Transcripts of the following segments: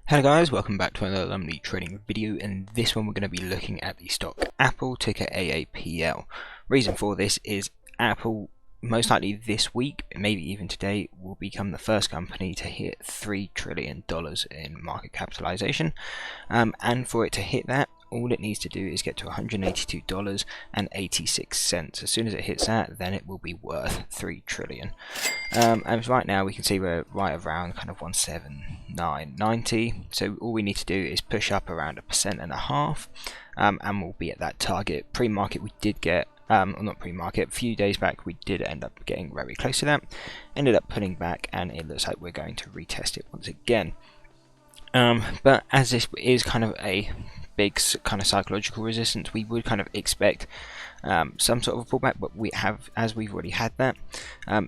Hello guys, welcome back to another Lumley trading video. In this one we're going to be looking at the stock Apple, ticker AAPL. Reason for this is Apple most likely this week, maybe even today, will become the first company to hit $3 trillion in market capitalization, and for it to hit that, all it needs to do is get to $182.86. As soon as it hits that, then it will be worth $3 trillion. And right now we can see we're right around kind of 179.90. So all we need to do is push up around 1.5%, and we'll be at that target. Pre-market we did get, or not pre-market, a few days back we did end up getting very close to that. Ended up pulling back, and it looks like we're going to retest it once again. But as this is kind of a big kind of psychological resistance, we would kind of expect some sort of a pullback, but we have, as we've already had that,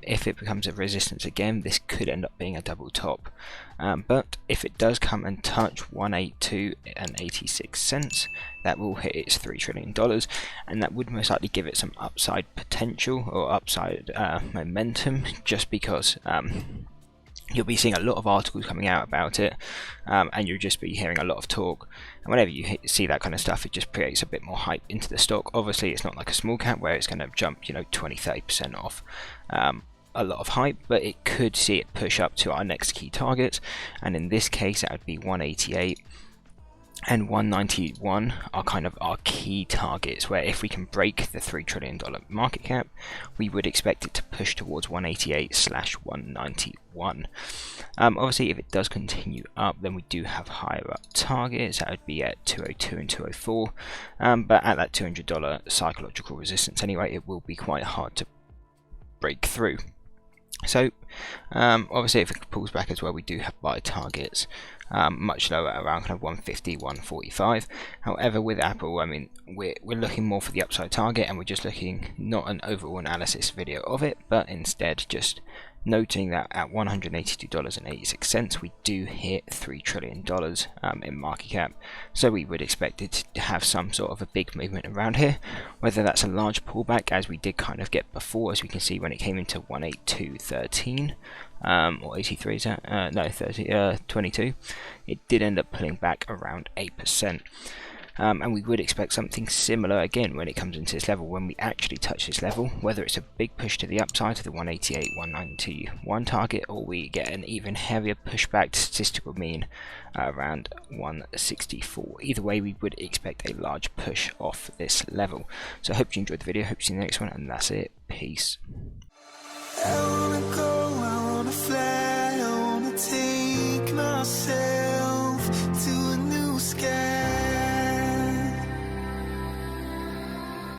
if it becomes a resistance again, this could end up being a double top. But if it does come and touch 182.86, that will hit its $3 trillion, and that would most likely give it some upside potential or upside momentum, just because you'll be seeing a lot of articles coming out about it, and you'll just be hearing a lot of talk, and whenever you see that kind of stuff, it just creates a bit more hype into the stock. Obviously it's not like a small cap where it's going to jump 20-30% off a lot of hype, but it could see it push up to our next key targets, and in this case that would be 188 and 191 are kind of our key targets, where if we can break the $3 trillion market cap, we would expect it to push towards 188/191. Obviously if it does continue up, then we do have higher up targets. That would be at 202 and 204, but at that $200 psychological resistance anyway, it will be quite hard to break through. So obviously if it pulls back as well, we do have buy targets much lower, around kind of 150, 145. However, with Apple, I mean, we're looking more for the upside target, and we're just looking not an overall analysis video of it, but instead just noting that at $182.86 we do hit $3 trillion in market cap, so we would expect it to have some sort of a big movement around here, whether that's a large pullback as we did kind of get before, as we can see when it came into 182.13 or 83, is that? No, 22. It did end up pulling back around 8%. And we would expect something similar again when it comes into this level, when we actually touch this level, whether it's a big push to the upside to the 188/191 target, or we get an even heavier pushback to statistical mean around 164. Either way, we would expect a large push off this level. So I hope you enjoyed the video, hope you see you in the next one, and that's it. Peace. I wanna go, I wanna fly, I wanna take myself to